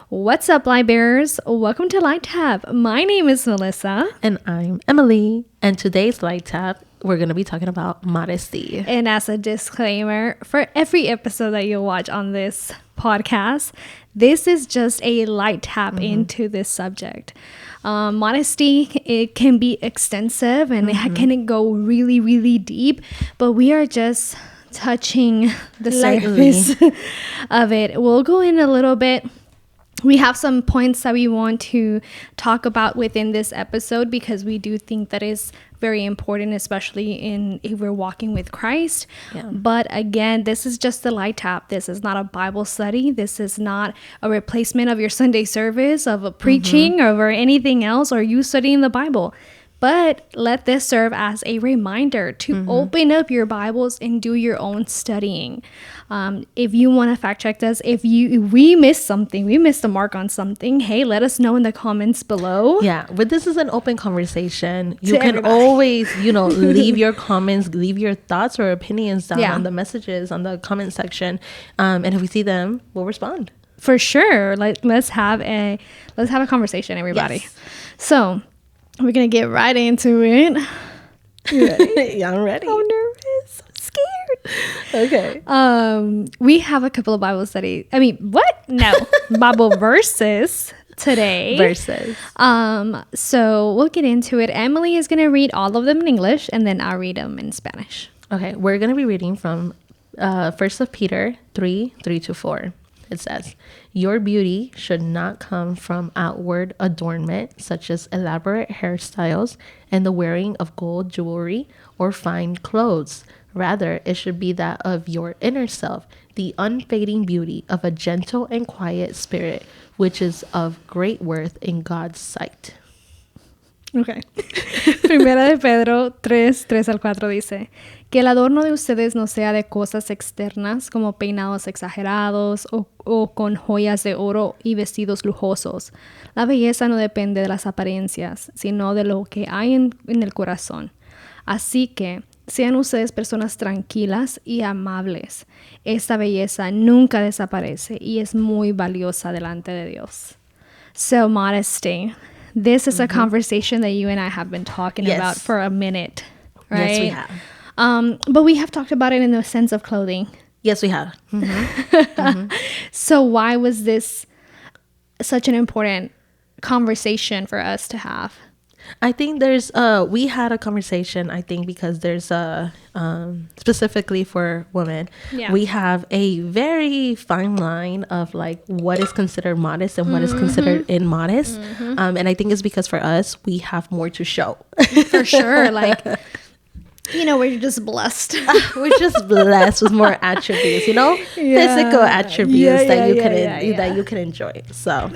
What's up, light bearers? Welcome to Light Tab. My name is Melissa. And I'm Emily. And today's Light Tab, we're going to be talking about modesty. And as a disclaimer, for every episode that you'll watch on this podcast, this is just a light tap into this subject. Modesty, it can be extensive and it can go really, really deep, but we are just touching the surface of it. We'll go in a little bit. We have some points that we want to talk about within this episode because we do think that is very important, especially if we're walking with Christ. Yeah. But again, this is just a light tap. This is not a Bible study. This is not a replacement of your Sunday service, of a preaching or anything else, or you studying the Bible. But let this serve as a reminder to open up your Bibles and do your own studying. If you want to fact check us, if we missed something, we missed the mark on something, hey, let us know in the comments below. Yeah, but this is an open conversation. You can always, leave your comments, leave your thoughts or opinions down on the messages on the comment section. And if we see them, we'll respond. For sure. Let's have a conversation, everybody. Yes. So we're going to get right into it. You ready? Yeah, I'm ready. I'm nervous. I'm scared. Okay. We have a couple of Bible studies. Bible verses today. So we'll get into it. Emily is going to read all of them in English, and then I'll read them in Spanish. Okay. We're going to be reading from 1 Peter 3:3-4. It says, "Your beauty should not come from outward adornment, such as elaborate hairstyles and the wearing of gold jewelry or fine clothes. Rather, it should be that of your inner self, the unfading beauty of a gentle and quiet spirit, which is of great worth in God's sight." Okay. Primera de Pedro 3:3-4 dice, que el adorno de ustedes no sea de cosas externas como peinados exagerados o con joyas de oro y vestidos lujosos. La belleza no depende de las apariencias, sino de lo que hay en el corazón. Así que sean ustedes personas tranquilas y amables. Esta belleza nunca desaparece y es muy valiosa delante de Dios. So, modesty. This is a conversation that you and I have been talking about for a minute, right? Yes, we have. But we have talked about it in the sense of clothing. Yes, we have. So why was this such an important conversation for us to have? I think we had a conversation, I think, because there's specifically for women, we have a very fine line of like what is considered modest and what is considered immodest. And I think it's because for us, we have more to show. For sure. We're just blessed. We're just blessed with more attributes, physical attributes that you can enjoy. So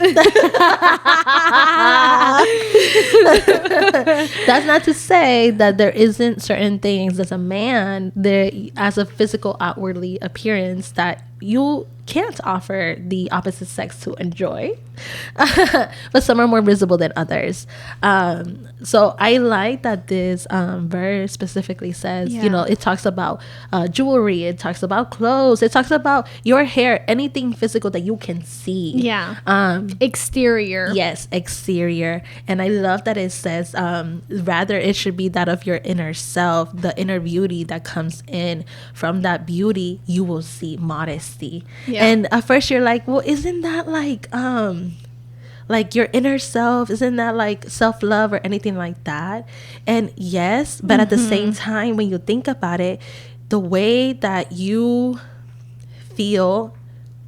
that's not to say that there isn't certain things as a man there as a physical outwardly appearance that you can't offer the opposite sex to enjoy. But some are more visible than others. So I like that this verse specifically says, it talks about jewelry, it talks about clothes, it talks about your hair, anything physical that you can see. Yeah. Exterior. Yes, exterior. And I love that it says, rather it should be that of your inner self, the inner beauty that comes in. From that beauty, you will see modesty. Yeah. And at first you're like, well, isn't that like your inner self? Isn't that like self-love or anything like that? And yes, but at the same time, when you think about it, the way that you feel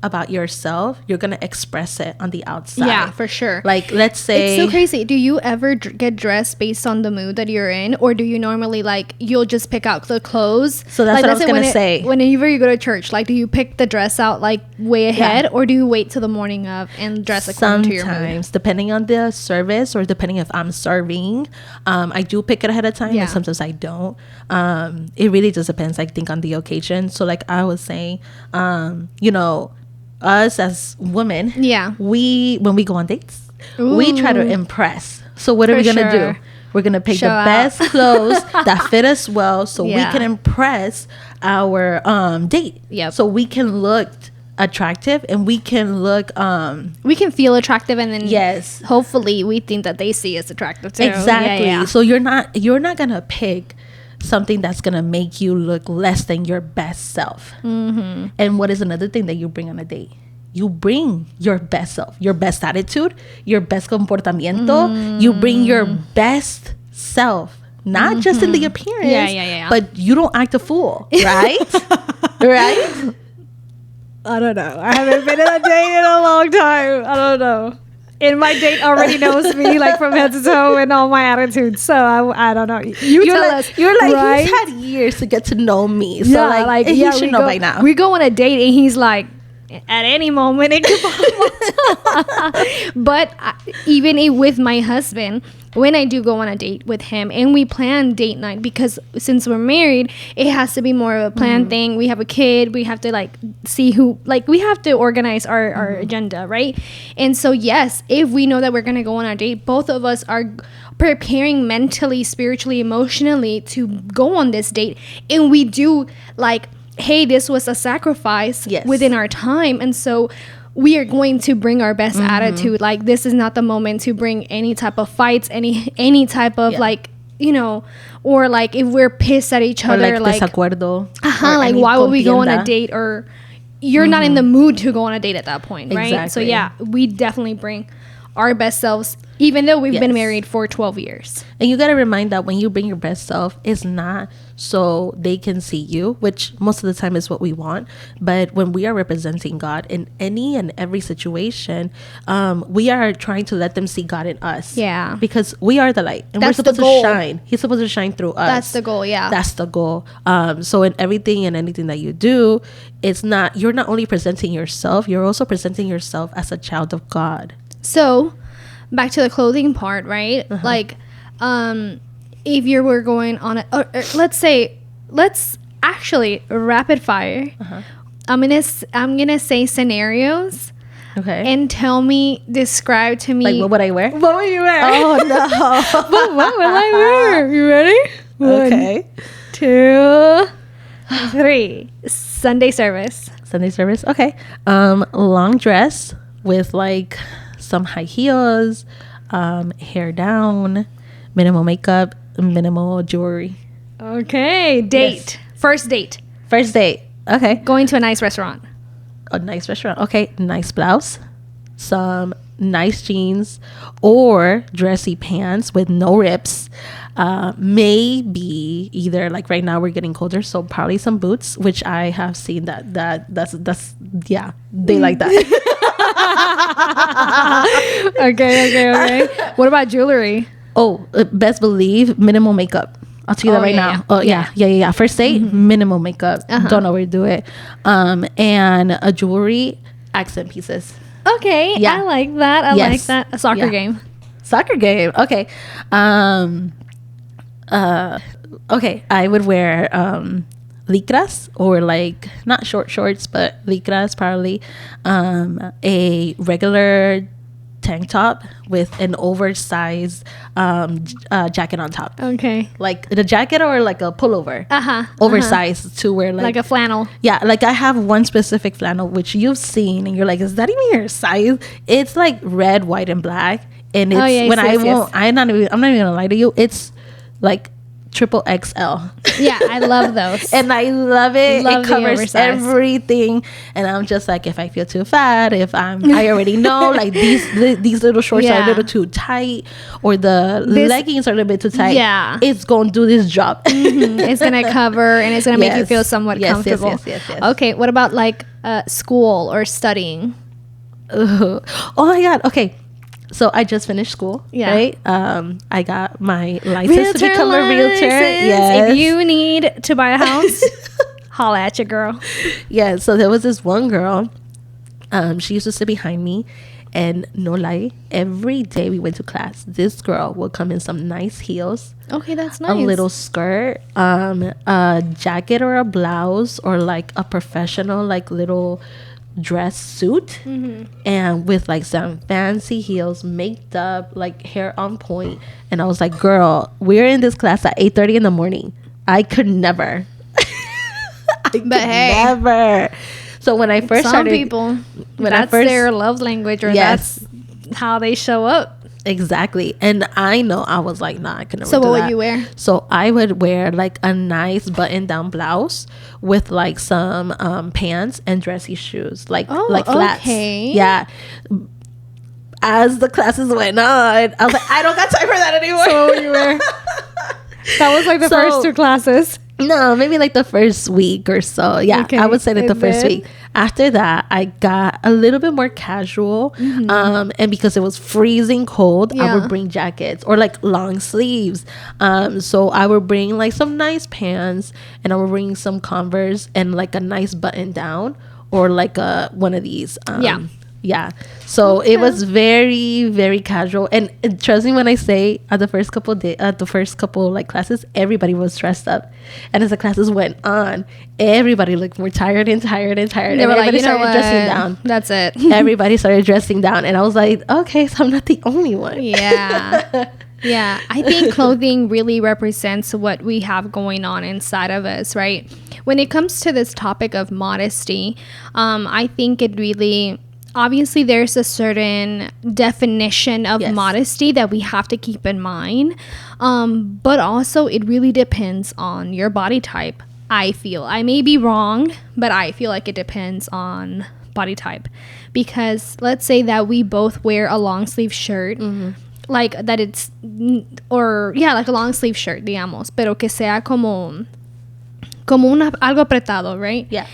about yourself, you're gonna express it on the outside. Yeah, for sure. Like, let's say, it's so crazy. Do you ever get dressed based on the mood that you're in, or do you normally you'll just pick out the clothes? So that's what I was gonna say. Whenever you go to church, do you pick the dress out way ahead, or do you wait till the morning of and dress according to your mood? Sometimes, depending on the service or depending if I'm serving, I do pick it ahead of time, and sometimes I don't. It really just depends, I think, on the occasion. So like I was saying, us as women, when we go on dates, we try to impress. So what are we gonna do? We're gonna pick the best clothes that fit us well, so we can impress our date. So we can look attractive, and we can look we can feel attractive, and then yes, hopefully we think that they see us attractive too. exactly. Yeah. So you're not gonna pick something that's gonna make you look less than your best self. And what is another thing that you bring on a date? You bring your best self, your best attitude, your best comportamiento. You bring your best self, not just in the appearance, but you don't act a fool, right? Right? I don't know. I haven't been on a date in a long time. I don't know. And my date already knows me, like, from head to toe and all my attitudes. So I don't know. You're tell like, us. You're like, right? he's had years to get to know me. So he should know by now. We go on a date and he's like, at any moment it could but even with my husband, when I do go on a date with him and we plan date night, because since we're married, it has to be more of a planned thing. We have a kid, we have to like see who, like, we have to organize our agenda, right? And so yes, if we know that we're gonna go on a date, both of us are preparing mentally, spiritually, emotionally to go on this date, and we do like, hey, this was a sacrifice within our time, and so we are going to bring our best attitude. Like, this is not the moment to bring any type of fights, any type of like, you know, or like if we're pissed at each other, like desacuerdo, like why would we go on a date, or you're not in the mood to go on a date at that point, right? Exactly. So yeah, we definitely bring our best selves, even though we've been married for 12 years. And you got to remind that when you bring your best self, it's not so they can see you, which most of the time is what we want. But when we are representing God in any and every situation, we are trying to let them see God in us. Yeah. Because we are the light, and That's we're supposed the goal. to shine. He's supposed to shine through us. That's the goal. Yeah. That's the goal. So in everything and anything that you do, you're not only presenting yourself, you're also presenting yourself as a child of God. So back to the clothing part, right? Like, if you were going on or let's actually rapid fire. I'm gonna say scenarios. Okay. And describe to me. Like, what would I wear? What would you wear? Oh no. What will I wear? You ready? Okay. 1, 2, 3. Sunday service. Okay. Long dress with like some high heels, hair down, minimal makeup, minimal jewelry. Okay. Date. First date. Okay. Going to a nice restaurant. A nice restaurant. Okay. Nice blouse, some nice jeans or dressy pants with no rips. Maybe either, like, right now we're getting colder, so probably some boots, which I have seen that's yeah, they like that. Okay. What about jewelry? Oh, best believe minimal makeup. I'll tell you that right now. Oh yeah. First date, minimal makeup. Don't overdo it. And a jewelry, accent pieces. Okay, yeah. I like that. I like that. A soccer game. Okay. Okay, I would wear licras, or like not short shorts, but licras probably. A regular tank top with an oversized jacket on top. Okay. Like the jacket or like a pullover. Oversized to wear like a flannel. Yeah, like I have one specific flannel which you've seen and you're like, is that even your size? It's like red, white, and black. And it's I'm not even gonna lie to you, it's like triple XL. Yeah, I love those. And I love it. It covers everything. And I'm just like, if I feel too fat, I already know, like these little shorts are a little too tight, or the leggings are a little bit too tight. Yeah, it's gonna do this job. It's gonna cover, and it's gonna make you feel somewhat comfortable. Yes. Okay, what about like school or studying? Oh my God. Okay. So I just finished school, right? I got my license to become a realtor. Yes. If you need to buy a house, holla at your girl. Yeah, so there was this one girl. She used to sit behind me, and no lie, every day we went to class, this girl would come in some nice heels. Okay, that's nice. A little skirt, a jacket or a blouse, or like a professional like little dress suit, and with like some fancy heels, maked up, like hair on point. And I was like, girl, we're in this class at 8:30 in the morning. I could never. Never. So when I first Some started, people, when I that's first, their love language, or Yes. that's how they show up. exactly. And I know I was like, nah, I can never So do what that. would you wear? So I would wear like a nice button-down blouse with like some pants and dressy shoes, like flats. Okay. Yeah. As the classes went on, I was like, I don't got time for that anymore. So what would you wear? That was like the So- first 2 classes. No, maybe like the first week or so. Yeah, Okay, I would say like the and first then? week. After that, I got a little bit more casual. And because it was freezing cold, I Yeah. would bring jackets or like long sleeves. So I would bring like some nice pants, and I would bring some Converse and like a nice button down, or like one of these. Yeah. So it was very, very casual. And trust me when I say at the first couple like classes, everybody was dressed up. And as the classes went on, everybody looked more tired and tired and tired. They And were like, everybody you know started what? dressing down. That's it. Everybody started dressing down. And I was like, okay, so I'm not the only one. Yeah. Yeah. I think clothing really represents what we have going on inside of us, right? When it comes to this topic of modesty, I think it really, obviously there's a certain definition of Yes. modesty that we have to keep in mind. But also it really depends on your body type. I feel, I may be wrong, but I feel like it depends on body type, because let's say that we both wear a long sleeve shirt, like that it's, or yeah, like a long sleeve shirt, digamos, pero que sea como algo apretado, right? Yeah.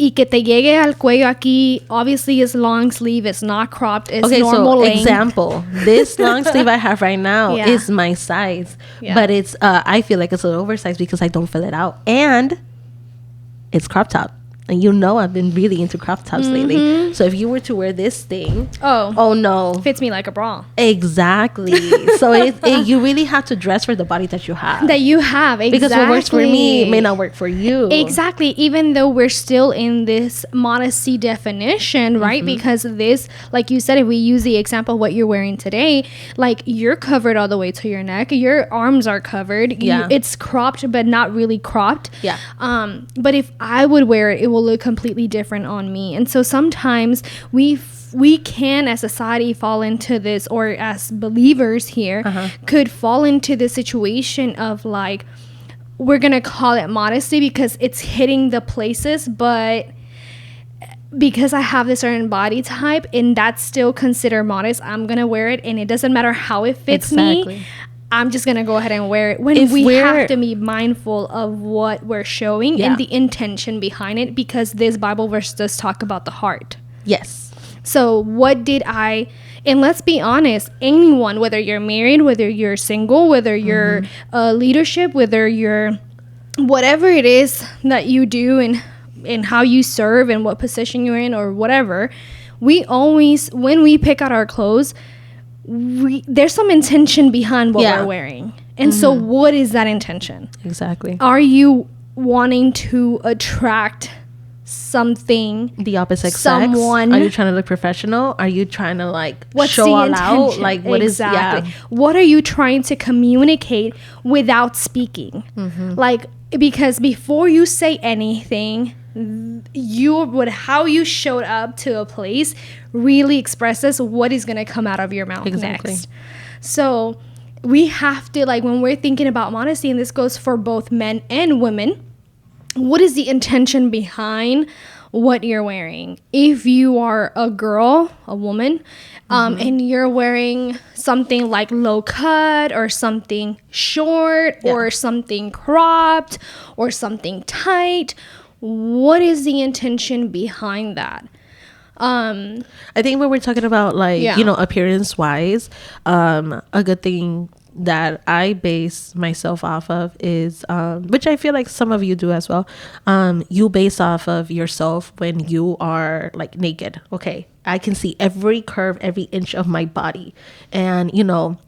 Y que te llegue al cuello aquí, obviously it's long sleeve, it's not cropped, it's Okay, normal so length. example, this long sleeve I have right now Yeah. is my size, Yeah. but it's I feel like it's a little oversized because I don't fill it out, and it's crop top. And you know I've been really into crop tops lately. So if you were to wear this thing, oh no, Fits me like a bra. exactly. So you really have to dress for the body that you have. That you have, exactly. Because what works for me may not work for you. Exactly. Even though we're still in this modesty definition, right? Because this, like you said, if we use the example of what you're wearing today, like you're covered all the way to your neck, your arms are covered. Yeah. It's cropped, but not really cropped. Yeah. But if I would wear it, it will look completely different on me. And so sometimes we can as society fall into this, or as believers here could fall into the situation of like, we're gonna call it modesty because it's hitting the places, but because I have this certain body type and that's still considered modest, I'm gonna wear it, and it doesn't matter how it fits Exactly. me. I'm just gonna go ahead and wear it. When If we we're- have to be mindful of what we're showing Yeah. and the intention behind it, because this Bible verse does talk about the heart. Yes. So what did I, and let's be honest, anyone, whether you're married, whether you're single, whether you're leadership, whether you're whatever it is that you do and how you serve and what position you're in or whatever, we always, when we pick out our clothes, there's some intention behind what Yeah. we're wearing. And so what is that intention? Exactly. Are you wanting to attract something, The opposite someone? sex? Are you trying to look professional? Are you trying to like What's show the all intention? out? Like what is exactly. What are you trying to communicate without speaking? Like, because before you say anything, how you showed up to a place really expresses what is going to come out of your mouth Exactly. next. So we have to, like, when we're thinking about modesty, and this goes for both men and women, what is the intention behind what you're wearing? If you are a girl, a woman, and you're wearing something like low cut or something short or something cropped or something tight, what is the intention behind that? I think when we're talking about like, Yeah. appearance wise, a good thing that I base myself off of is, which I feel like some of you do as well. You base off of yourself when you are like naked. Okay. I can see every curve, every inch of my body. And,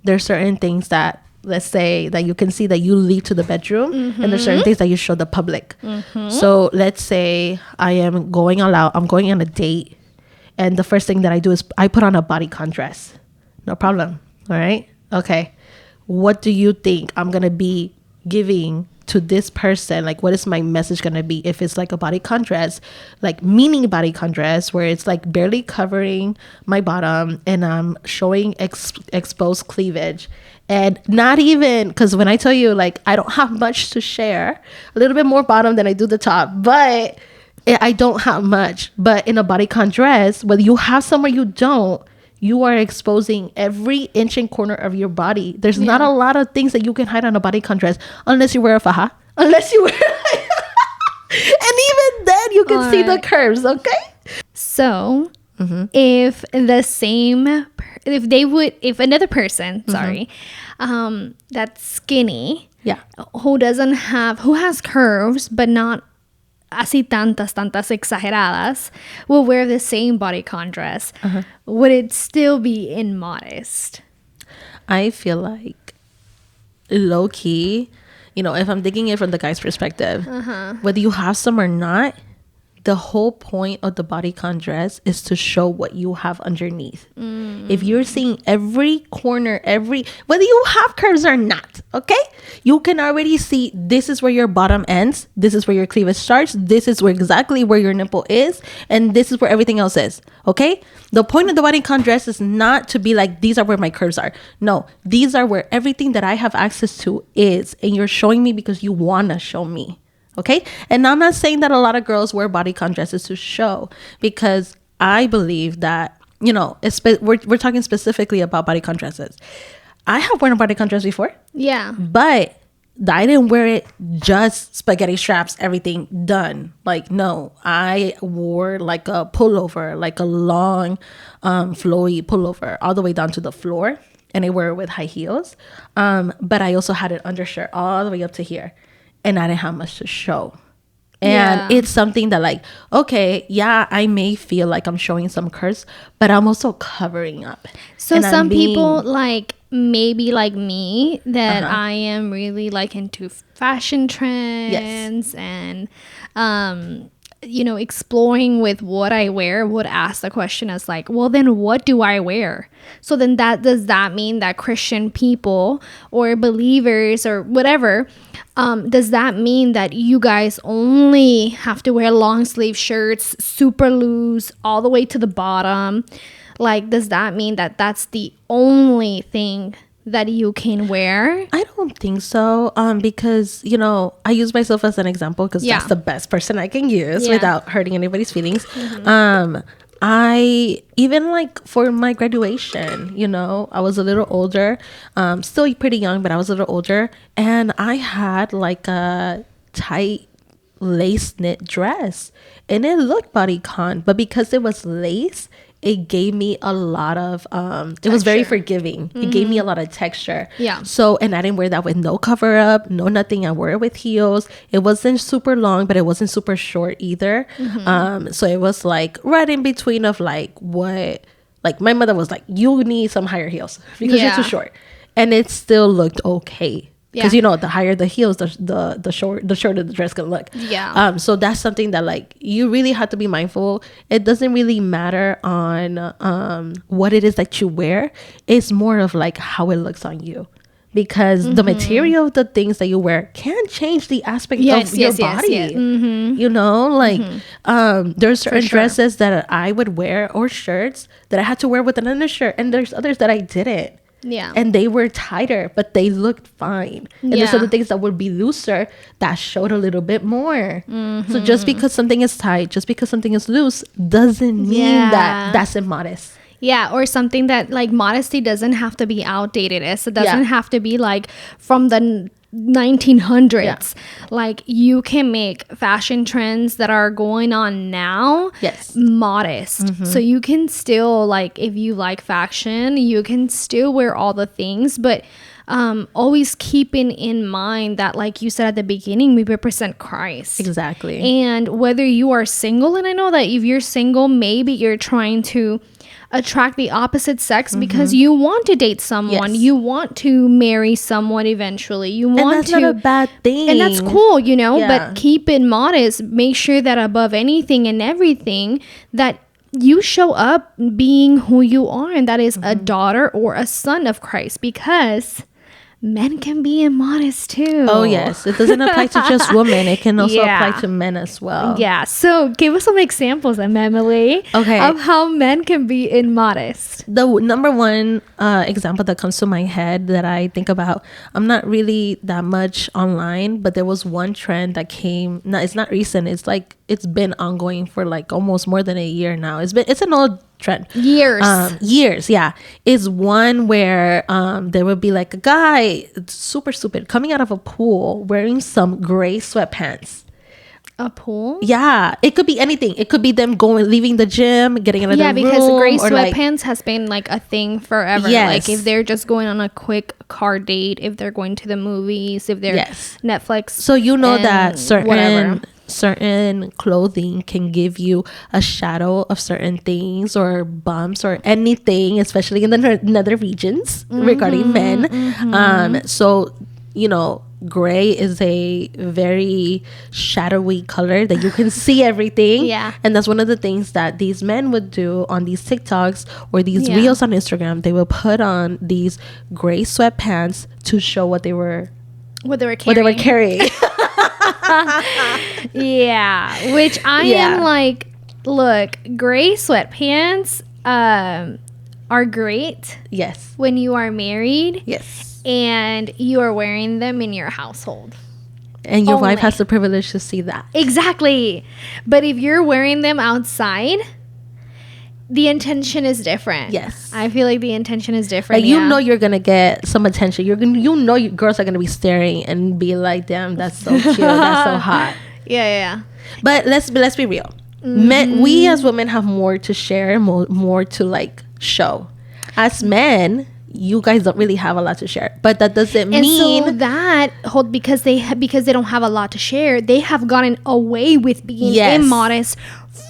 there's certain things that, let's say that you can see that you leave to the bedroom, and there's certain things that you show the public. So let's say I am going all out, I'm going on a date, and the first thing that I do is I put on a bodycon dress. No problem. All right. Okay. What do you think I'm going to be giving to this person? Like, what is my message going to be? If it's like a bodycon dress, like meaning bodycon dress, where it's like barely covering my bottom and I'm showing exposed cleavage, and not even, because when I tell you, like, I don't have much to share, a little bit more bottom than I do the top, but I don't have much. But in a bodycon dress, whether you have some or you don't, you are exposing every inch and corner of your body. There's not a lot of things that you can hide on a bodycon dress, unless you wear a faja, unless you wear and even then you can see the curves. Okay, so if another person, sorry, that's skinny, who has curves but not así tantas exageradas, will wear the same bodycon dress, would it still be immodest? I feel like low key, if I'm thinking it from the guy's perspective, whether you have some or not, the whole point of the bodycon dress is to show what you have underneath. If you're seeing every corner, whether you have curves or not, okay, you can already see this is where your bottom ends, this is where your cleavage starts, this is exactly where your nipple is, and this is where everything else is. Okay, the point of the bodycon dress is not to be like, these are where my curves are. No, these are where everything that I have access to is, and you're showing me because you want to show me. Okay, and I'm not saying that a lot of girls wear bodycon dresses to show, because I believe that, we're talking specifically about bodycon dresses. I have worn a bodycon dress before. Yeah. But I didn't wear it just spaghetti straps, everything done. Like, no, I wore like a pullover, like a long flowy pullover all the way down to the floor. And I wear it with high heels. But I also had an undershirt all the way up to here. And I didn't have much to show. And it's something that, like, okay, yeah, I may feel like I'm showing some curves, but I'm also covering up. So some people, like, maybe like me, that I am really like into fashion trends and exploring with what I wear, would ask the question as like, well, then what do I wear? So then does that mean that Christian people or believers or whatever, does that mean that you guys only have to wear long sleeve shirts, super loose, all the way to the bottom? Like, does that mean that that's the only thing that you can wear? I don't think so. Because, I use myself as an example because that's the best person I can use without hurting anybody's feelings. I even, like, for my graduation, I was a little older, still pretty young, but I was a little older, and I had like a tight lace knit dress, and it looked bodycon, but because it was lace, it gave me a lot of it was very forgiving. It gave me a lot of texture. So, and I didn't wear that with no cover up, no nothing. I wore it with heels. It wasn't super long, but it wasn't super short either. So it was like right in between of like what, like my mother was like, you need some higher heels because you're too short, and it still looked okay. Because the higher the heels, the shorter the dress can look. So that's something that, like, you really have to be mindful. It doesn't really matter on what it is that you wear. It's more of like how it looks on you, because the material of the things that you wear can change the aspect of your body. There's certain dresses that I would wear, or shirts that I had to wear with an undershirt, and there's others that I didn't. And they were tighter, but they looked fine. And there's other things that would be looser that showed a little bit more. So just because something is tight, just because something is loose, doesn't mean that that's immodest. Or something that, like, modesty doesn't have to be outdated. It doesn't have to be like from the 1900s. Like, you can make fashion trends that are going on now modest. So you can still, like, if you like fashion, you can still wear all the things, but always keeping in mind that, like you said at the beginning, we represent Christ. Exactly. And whether you are single, and I know that if you're single, maybe you're trying to attract the opposite sex because you want to date someone, you want to marry someone eventually, you want and that's not a bad thing, and that's cool, but keep it modest. Make sure that above anything and everything, that you show up being who you are, and that is a daughter or a son of Christ, because men can be immodest too. Oh yes, it doesn't apply to just women. It can also Yeah. apply to men as well. Yeah. So give us some examples, Emily, Okay. of how men can be immodest. The number one example that comes to my head that I think about, I'm not really that much online, but there was one trend that came. No, it's not recent. It's like it's been ongoing for like almost more than a year now. It's an old trend. Years, yeah. Is one where there would be like a guy, super stupid, coming out of a pool wearing some gray sweatpants. A pool? Yeah, it could be anything. It could be them leaving the gym, getting another room. Yeah, because gray or like, sweatpants has been like a thing forever. Yes. Like if they're just going on a quick car date, if they're going to the movies, if they're Yes. Netflix. So you know that whatever. certain clothing can give you a shadow of certain things or bumps or anything, especially in the nether regions regarding men. So you know, gray is a very shadowy color that you can see everything. Yeah. And that's one of the things that these men would do on these TikToks or these Yeah. reels on Instagram. They will put on these gray sweatpants to show what they were carrying. Yeah, which I Yeah. am like, look, gray sweatpants are great Yes. when you are married Yes. and you are wearing them in your household. And your wife Only. has the privilege to see that. Exactly. But if you're wearing them outside, the intention is different. Yes. I feel like the intention is different. Like, you know, you're gonna get some attention. You know, girls are gonna be staring and be like, "Damn, that's so cute. That's so hot." Yeah. But let's be real. Men, we as women have more to share, more to like show. As men, you guys don't really have a lot to share. But that doesn't And mean so that because they don't have a lot to share, they have gotten away with being Yes. immodest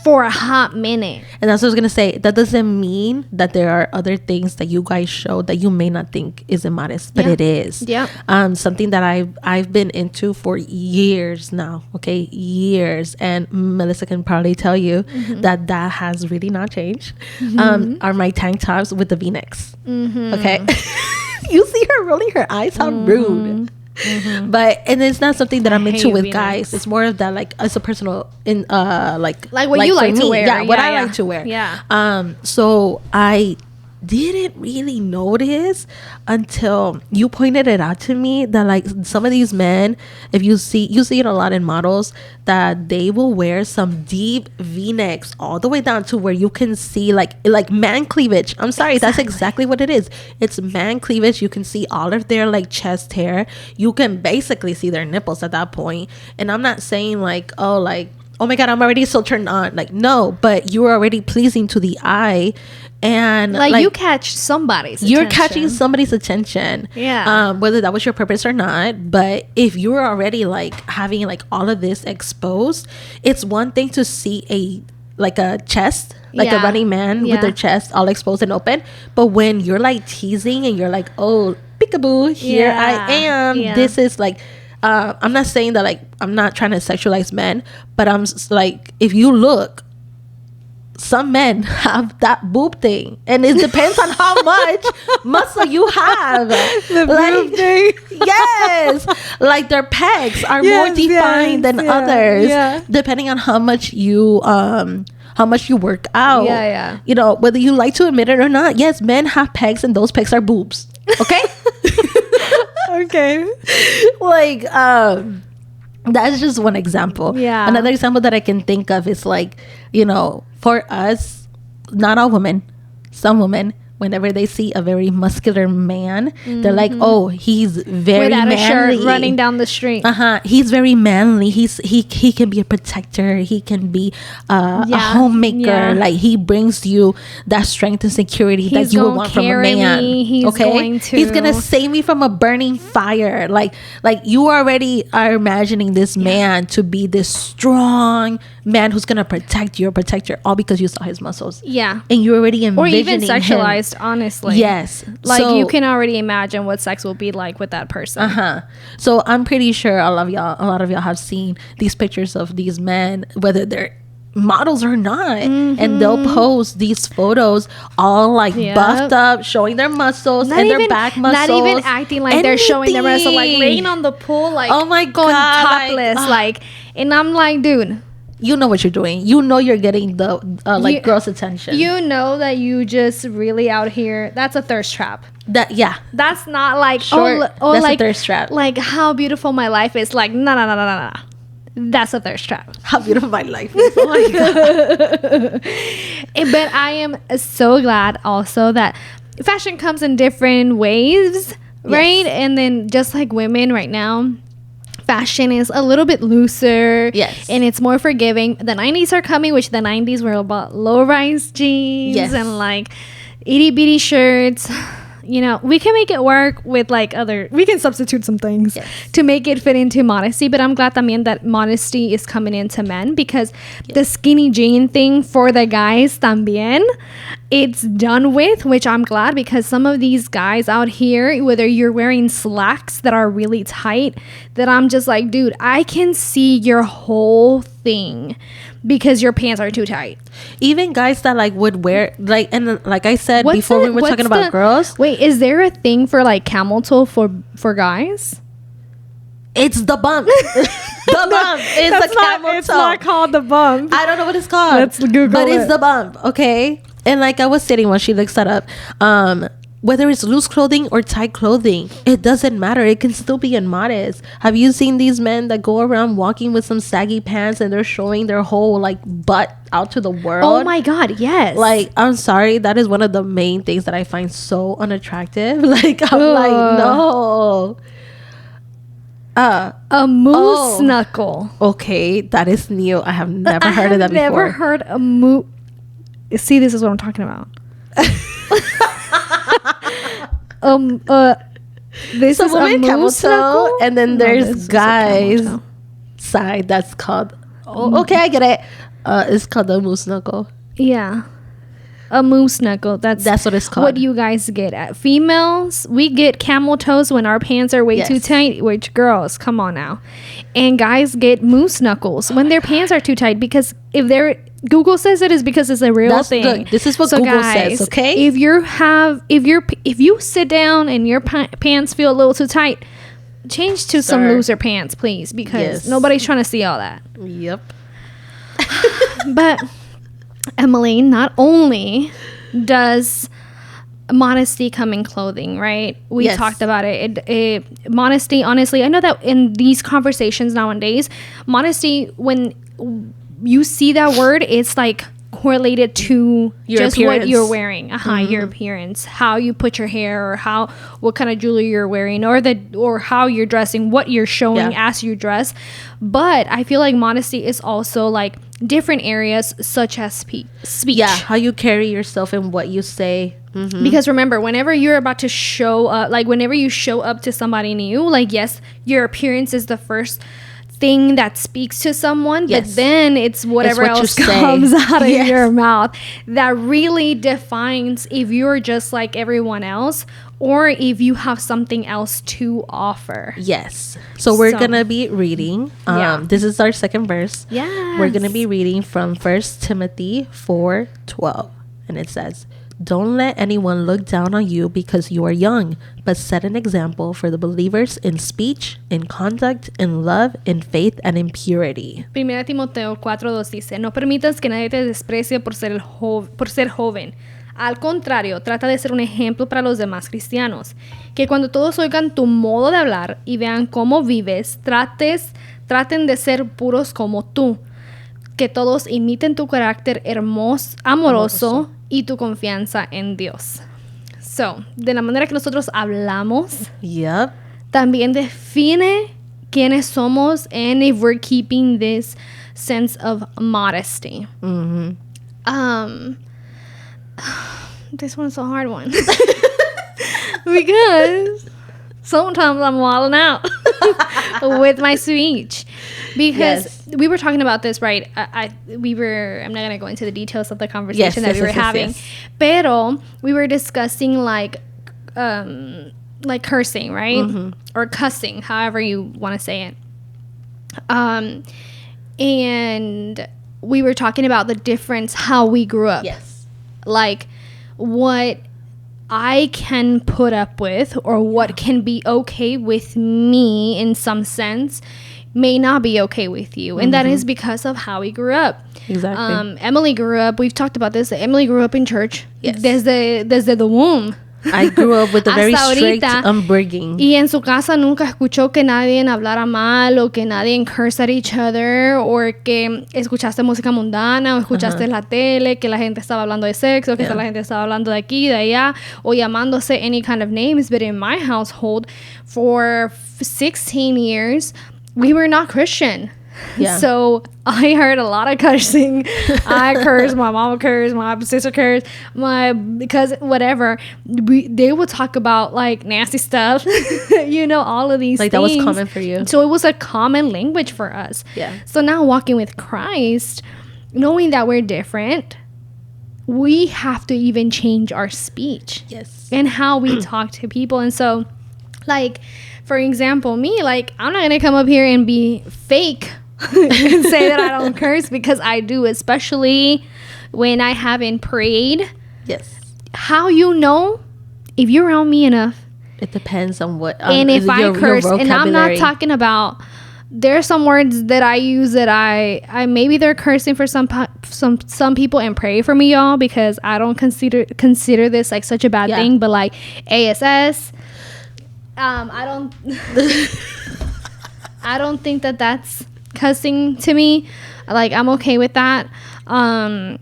for a hot minute. And that's what I was gonna say. That doesn't mean that there are other things that you guys show that you may not think is immodest, but Yeah. it is. Yeah. Something that I've been into for years now. Okay, years, and Melissa can probably tell you that has really not changed. Are my tank tops with the V-necks? Okay, you see her rolling her eyes. How rude. But and it's not something that I'm into hate with V-necks. guys. It's more of that like as a personal in like what you for like to me. wear. Yeah, what Yeah, I yeah. like to wear. Yeah. So I didn't really notice until you pointed it out to me that like some of these men, if you see it a lot in models, that they will wear some deep V-necks all the way down to where you can see like man cleavage. I'm sorry, that's exactly what it is. It's man cleavage. You can see all of their like chest hair. You can basically see their nipples at that point. And I'm not saying like, oh my God, I'm already so turned on. Like, no, but you are already pleasing to the eye. And Like you catch somebody's you're attention. catching somebody's attention. Yeah. Whether that was your purpose or not. But if you're already like having like all of this exposed, it's one thing to see a chest, like a Yeah. running man Yeah. with their chest all exposed and open. But when you're like teasing and you're like, oh, peekaboo, here I am. Yeah. This is like, I'm not saying that like I'm not trying to sexualize men, but I'm like, if you look, some men have that boob thing, and it depends on how much muscle you have. The like, boob thing. Yes, like their pecs are Yes, more defined than yeah, others, yeah. depending on how much you work out. Yeah. You know, whether you like to admit it or not. Yes, men have pecs, and those pecs are boobs. Okay. Okay. Like that's just one example. Yeah. Another example that I can think of is like, you know, for us, not all women, some women, whenever they see a very muscular man, they're like, oh, he's very Without manly. a shirt running down the street. He's very manly. He can be a protector. He can be a Yeah, homemaker. yeah. Like he brings you that strength and security that He's you would gonna want from a carry man. me. He's going He's gonna to- save me from a burning fire. Like you already are imagining this man to be this strong man who's gonna protect your protector, all because you saw his muscles. Yeah. And you already Or envisioning even sexualized, honestly. Yes. Like So- you can already imagine what sex will be like with that person. So I'm pretty sure a lot of y'all have seen these pictures of these men, whether they're models are not. And they'll post these photos all like buffed up, showing their muscles and their back muscles. Not even acting like they're showing their muscles, like laying on the pool, like, oh my going God, topless, like, and I'm like, dude, you know what you're doing. You know you're getting the girls' attention. You know that you just really out here. That's a thirst trap. That's not like that's like, a thirst trap. Like how beautiful my life is. Like no. That's a thirst trap. How beautiful my life is. Oh my God. But I am so glad also that fashion comes in different ways, right? And then just like women right now, fashion is a little bit looser. Yes. And it's more forgiving. The 90s are coming, which the 90s were about low-rise jeans and like itty-bitty shirts. You know, we can make it work with like we can substitute some things to make it fit into Modesty. But I'm glad también that Modesty is coming into men, because the skinny jean thing for the guys también, it's done with, which I'm glad, because some of these guys out here, whether you're wearing slacks that are really tight, that I'm just like, dude, I can see your whole thing because your pants are too tight. Even guys that like would wear like, and like I said before, we were talking about girls. Wait, is there a thing for like camel toe for guys? It's the bump. The bump. It's the camel toe. It's not called the bump. I don't know what it's called. Let's Google but it. It's the bump. Okay. And like I was saying when she looks that up, whether it's loose clothing or tight clothing, it doesn't matter. It can still be immodest. Have you seen these men that go around walking with some saggy pants and they're showing their whole like butt out to the world? Oh my God, yes. Like, I'm sorry, that is one of the main things that I find so unattractive. Like, I'm like, no. A moose knuckle. Okay, that is new. I have never heard of that before. I've never heard a moose. See, this is what I'm talking about. This is a moose knuckle, and then there's guys side that's called. Oh, okay, I get it. It's called the moose knuckle. Yeah, a moose knuckle. That's what it's called. What do you guys get at? Females, we get camel toes when our pants are way too tight. Which girls, come on now, and guys get moose knuckles when their pants are too tight, because if they're Google says it is because it's a real thing. Look, this is what Google says, okay? If you sit down and your pants feel a little too tight, change to some looser pants, please, because nobody's trying to see all that. Yep. But Emily, not only does Modesty come in clothing, right? We talked about it. Modesty, honestly, I know that in these conversations nowadays, modesty, when you see that word, it's like correlated to your just appearance. What you're wearing, your appearance, how you put your hair, or what kind of jewelry you're wearing, or how you're dressing, what you're showing as you dress. But I feel like modesty is also like different areas such as speech. Yeah, how you carry yourself and what you say. Mm-hmm. Because remember, whenever you're about to show up, like whenever you show up to somebody new, like yes, your appearance is the first thing that speaks to someone, but then it's whatever else comes out of your mouth that really defines if you're just like everyone else or if you have something else to offer. Yes. So we're gonna be reading. This is our second verse. Yeah. We're gonna be reading from 1 Timothy 4:12, and it says, "Don't let anyone look down on you because you are young, but set an example for the believers in speech, in conduct, in love, in faith, and in purity." 1 Timoteo 4:2 dice, "No permitas que nadie te desprecie por ser joven. Al contrario, trata de ser un ejemplo para los demás cristianos. Que cuando todos oigan tu modo de hablar y vean cómo vives, traten de ser puros como tú. Que todos imiten tu carácter amoroso y tu confianza en Dios." So, de la manera que nosotros hablamos, también define quiénes somos and if we're keeping this sense of modesty. This one's a hard one. Because sometimes I'm wilding out with my speech. Because we were talking about this, right? I'm not going to go into the details of the conversation that we were having. Pero we were discussing like cursing, right? Or cussing, however you want to say it. And we were talking about the difference, how we grew up. Yes. Like what I can put up with, or what can be okay with me in some sense, may not be okay with you. And that is because of how we grew up. Exactly. Emily grew up, we've talked about this, Emily grew up in church. Yes. Desde the womb. I grew up with a very strict ahorita, upbringing. Y en su casa nunca escuchó que nadie hablara mal, o que nadie cursed at each other, o que escuchaste música mundana, o escuchaste la tele, que la gente estaba hablando de sexo, que la gente estaba hablando de aquí, de allá, o llamándose any kind of names. But in my household, for 16 years, we were not Christian. Yeah. So I heard a lot of cursing. I cursed, my mama cursed, my sister cursed, because whatever. They would talk about like nasty stuff, all of these like things. that was common for you. So it was a common language for us. Yeah. So now walking with Christ, knowing that we're different, we have to even change our speech. Yes. And how we talk to people. And so, like, for example, me, like, I'm not gonna come up here and be fake and say that I don't curse, because I do, especially when I haven't prayed. Yes. How you know if you're around me enough? It depends on what. And if I curse, and I'm not talking about, there are some words that I use that I maybe they're cursing for some people, and pray for me, y'all, because I don't consider this like such a bad thing. But like ASS, I don't think that that's cussing to me. Like, I'm okay with that. Damn,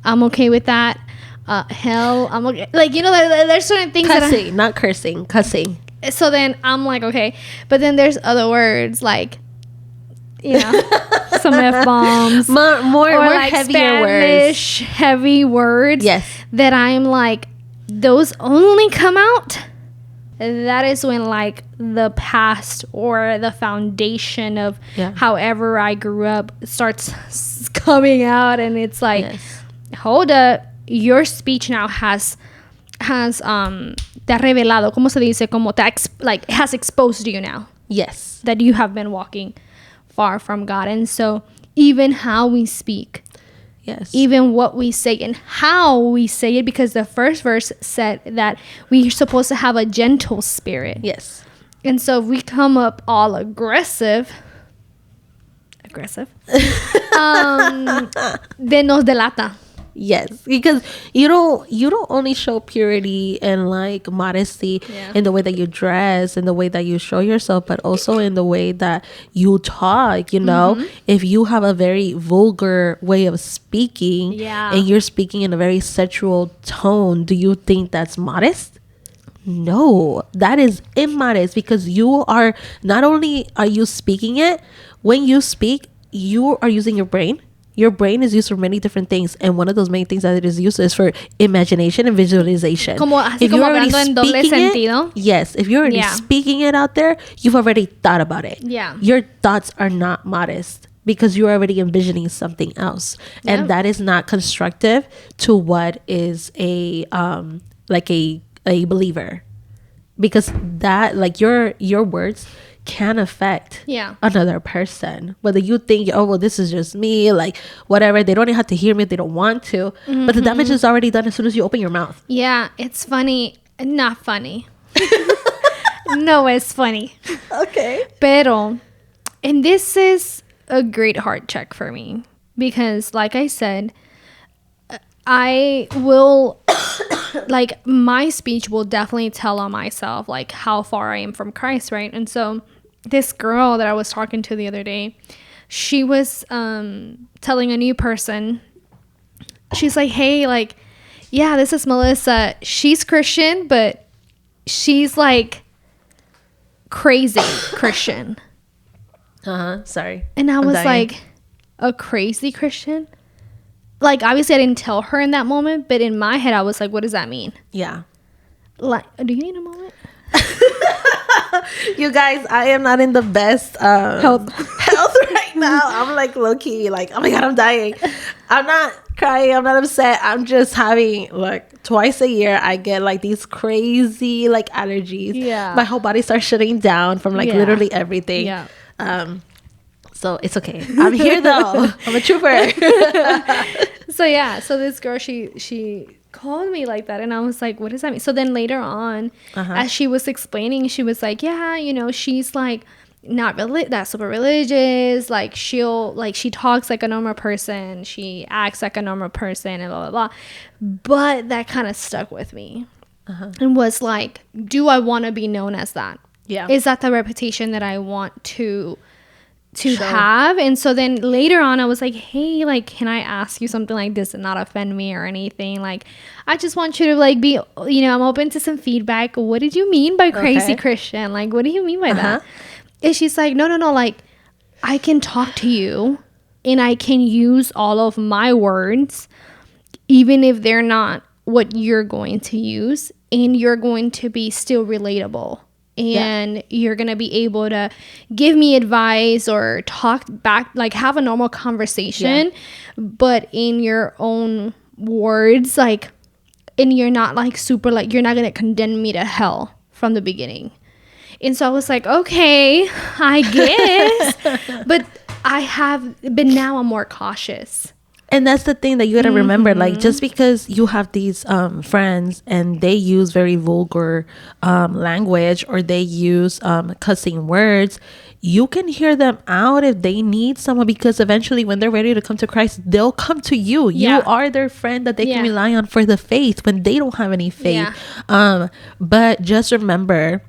I'm okay with that. Hell, I'm okay. Like, there's certain things cussing, not cursing, cussing. So then I'm like, okay. But then there's other words like, some F-bombs. More like heavier Spanish, words. Heavy words. Yes. That I'm like, those only come out. That is when like the past or the foundation of however I grew up starts coming out, and it's like, hold up, your speech now has te ha revelado, ¿cómo se dice? Como has exposed you now. Yes. That you have been walking far from God. And so even how we speak, even what we say and how we say it, because the first verse said that we're supposed to have a gentle spirit. Yes. And so if we come up all aggressive, then nos delata. Yes, because you don't only show purity and like modesty in the way that you dress, in the way that you show yourself, but also in the way that you talk. If you have a very vulgar way of speaking, and you're speaking in a very sexual tone, do you think that's modest? No, that is immodest, because you are not only are you speaking it, when you speak, you are using your brain. Your brain is used for many different things, and one of those main things that it is used is for imagination and visualization. If you're already speaking it, if you're already speaking it out there, you've already thought about it. Yeah. Your thoughts are not modest because you're already envisioning something else, and that is not constructive to what is a believer, because that, like, your words can affect another person, whether you think, oh well, this is just me, like whatever, they don't even have to hear me if they don't want to, but the damage is already done as soon as you open your mouth. It's funny, not funny. No, it's funny. Okay. Pero, and this is a great heart check for me, because like I said, I will like, my speech will definitely tell on myself like how far I am from Christ, right? And so this girl that I was talking to the other day, she was telling a new person, she's like, hey, like, yeah, this is Melissa, she's Christian, but she's like crazy Christian. Sorry. And I was like, a crazy Christian? Like, obviously I didn't tell her in that moment, but in my head I was like, what does that mean? Yeah. Like, do you need a moment? You guys, I am not in the best health right now. I'm like low-key, like, oh my god, I'm dying. I'm not crying, I'm not upset, I'm just having, like, twice a year I get like these crazy like allergies. My whole body starts shutting down from like literally everything. So it's okay. I'm here though. I'm a trooper. So yeah, so this girl, she called me like that, and I was like, what does that mean? So then later on, as she was explaining, she was like, yeah, you know, she's like not really that super religious, like she talks like a normal person, she acts like a normal person, and blah blah blah. But that kind of stuck with me, and was like, do I want to be known as that? Yeah. Is that the reputation that I want to Sure. have? And so then later on I was like, hey, like, can I ask you something like this and not offend me or anything? Like, I just want you to like be, you know, I'm open to some feedback. What did you mean by crazy Christian? Like, what do you mean by that? And she's like, no, like, I can talk to you and I can use all of my words even if they're not what you're going to use, and you're going to be still relatable. And you're going to be able to give me advice or talk back, like have a normal conversation, but in your own words, like, and you're not like super, like, you're not going to condemn me to hell from the beginning. And so I was like, okay, I guess. But now I'm more cautious. And that's the thing that you got to remember. Like, just because you have these friends and they use very vulgar language, or they use cussing words, you can hear them out if they need someone, because eventually when they're ready to come to Christ, they'll come to you. You are their friend that they can rely on for the faith when they don't have any faith. But just remember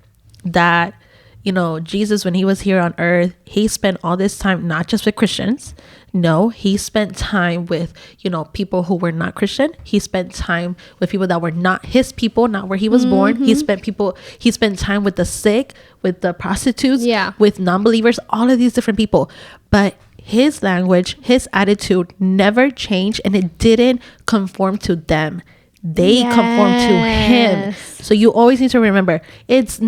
that, you know, Jesus, when he was here on earth, he spent all this time not just with Christians. No, he spent time with, you know, people who were not Christian. He spent time with people that were not his people, not where he was born. He spent time with the sick, with the prostitutes, with non-believers, all of these different people. But his language, his attitude never changed, and it didn't conform to them. They conform to him. So you always need to remember, it's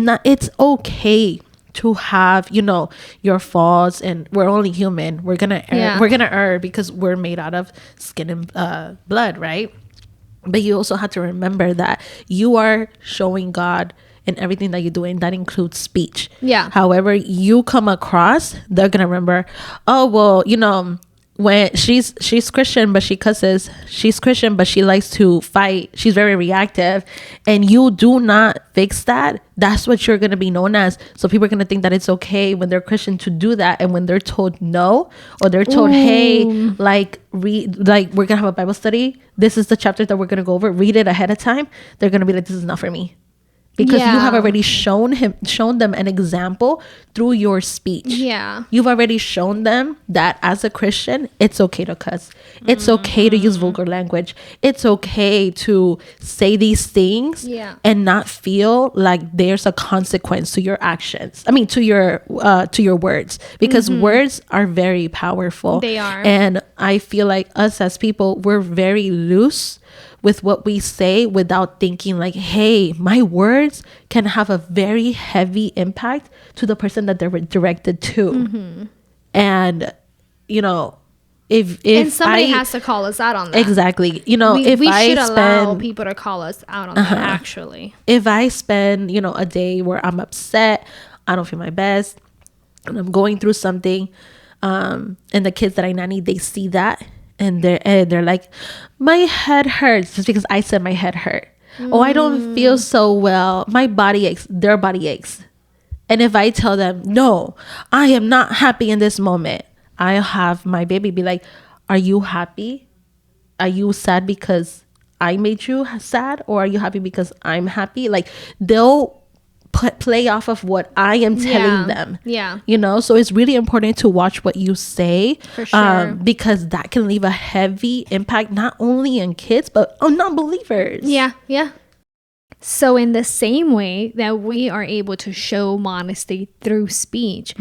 okay to have, you know, your faults, and we're only human. We're gonna err because we're made out of skin and blood, right? But you also have to remember that you are showing God in everything that you do, and that includes speech. However you come across, they're gonna remember, oh well, you know, when she's Christian but she cusses, she's Christian but she likes to fight, she's very reactive, and you do not fix that, that's what you're going to be known as. So people are going to think that it's okay when they're Christian to do that, and when they're told no, or they're told, hey, like we're going to have a Bible study, this is the chapter that we're going to go over, read it ahead of time, they're going to be like, this is not for me. Because you have already shown them an example through your speech. You've already shown them that as a Christian, it's okay to cuss. It's okay to use vulgar language. It's okay to say these things and not feel like there's a consequence to your actions. I mean, to your words, because words are very powerful. They are. And I feel like us as people, we're very loose with what we say without thinking like, hey, my words can have a very heavy impact to the person that they're directed to. And, you know, if somebody has to call us out on that. Exactly. You know, we should allow people to call us out on that, actually. If I spend, you know, a day where I'm upset, I don't feel my best, and I'm going through something, and the kids that I nanny, they see that, and they're like, my head hurts, just because I said my head hurt. Oh, I don't feel so well, my body aches, their body aches. And if I tell them, no, I am not happy in this moment, I'll have my baby be like, are you happy? Are you sad because I made you sad? Or are you happy because I'm happy? Like, they'll play off of what I am telling them. You know, so it's really important to watch what you say. For sure. Because that can leave a heavy impact, not only on kids, but on non-believers. So in the same way that we are able to show modesty through speech,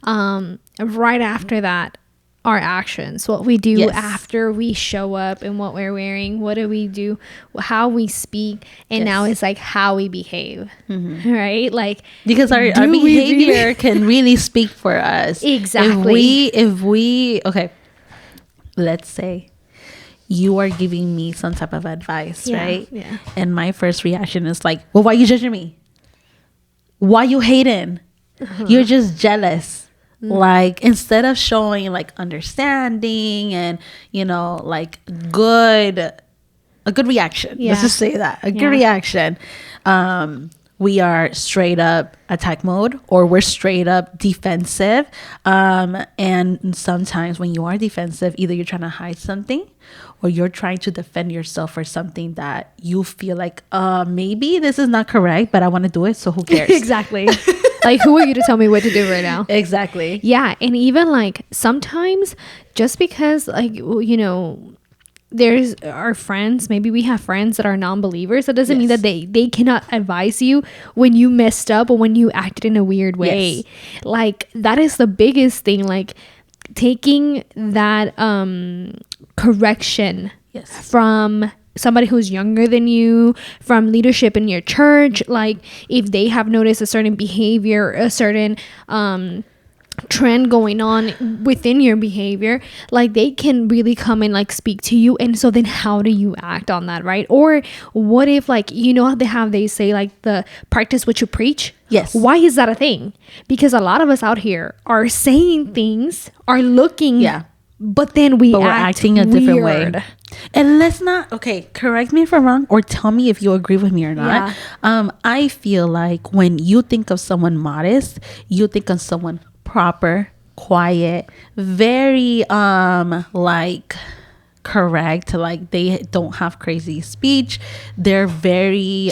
right after that, our actions, what we do after we show up, and what we're wearing, what do we do, how we speak, and now it's like how we behave, right? Like, because our behavior can really speak for us. Exactly. If we okay, let's say you are giving me some type of advice, right? And my first reaction is like, well, why are you judging me? Why you hating? You're just jealous. Like, instead of showing like understanding and, you know, like a good reaction. Let's just say that. A good reaction. We are straight up attack mode, or we're straight up defensive. And sometimes when you are defensive, either you're trying to hide something or you're trying to defend yourself for something that you feel like, maybe this is not correct, but I want to do it. So who cares? Exactly. Like, who are you to tell me what to do right now? Exactly. Yeah. And even like sometimes just because, like, you know, there's our friends, maybe we have friends that are non-believers, that doesn't mean that they cannot advise you when you messed up or when you acted in a weird way. Like, that is the biggest thing, like taking that correction from somebody who's younger than you, from leadership in your church. Like, if they have noticed a certain behavior, a certain trend going on within your behavior, like, they can really come and like speak to you. And so then how do you act on that, right? Or what if, like, you know how they say like the practice what you preach? Yes. Why is that a thing? Because a lot of us out here are saying things, are looking, but then we're acting a different way. And let's not, okay, correct me if I'm wrong, or tell me if you agree with me or not. I feel like when you think of someone modest, you think of someone proper, quiet, very like correct, like they don't have crazy speech, they're very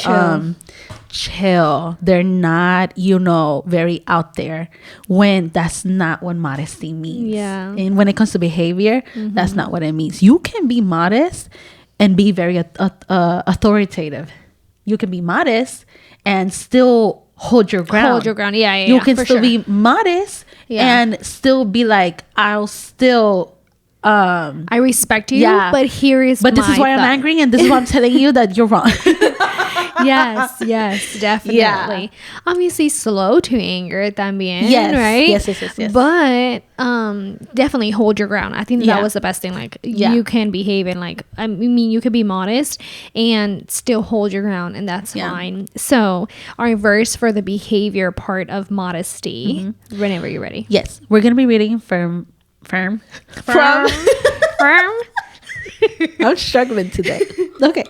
chill, they're not, you know, very out there, when that's not what modesty means. And when it comes to behavior, that's not what it means. You can be modest and be very authoritative. You can be modest and still hold your ground. You can still be modest and still be like, I'll still I respect you, but here is this is why I'm angry, and this is why I'm telling you that you're wrong. yes, definitely. Obviously slow to anger también, right? Yes. But definitely hold your ground. I think that was the best thing. Like, you can behave and, like, I mean, you can be modest and still hold your ground, and that's fine. So our verse for the behavior part of modesty, whenever you're ready. Yes, we're gonna be reading from I'm struggling today. Okay,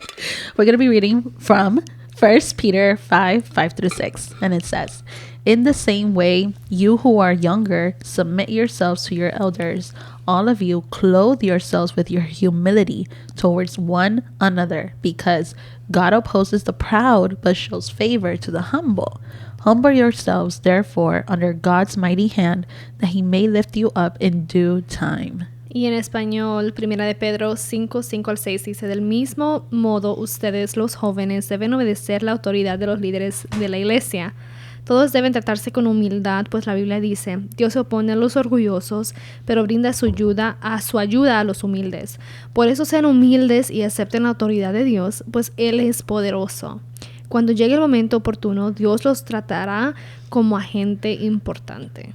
we're gonna be reading from 1 Peter 5:5-6, and it says, in the same way, you who are younger, submit yourselves to your elders. All of you, clothe yourselves with your humility towards one another, because God opposes the proud but shows favor to the humble. Humble yourselves, therefore, under God's mighty hand, that he may lift you up in due time. Y en español, 1 de Pedro 5:5-6 dice, del mismo modo, ustedes los jóvenes deben obedecer la autoridad de los líderes de la iglesia. Todos deben tratarse con humildad, pues la Biblia dice, Dios se opone a los orgullosos, pero brinda su ayuda a los humildes. Por eso sean humildes y acepten la autoridad de Dios, pues Él es poderoso. Cuando llegue el momento oportuno, Dios los tratará como agente importante.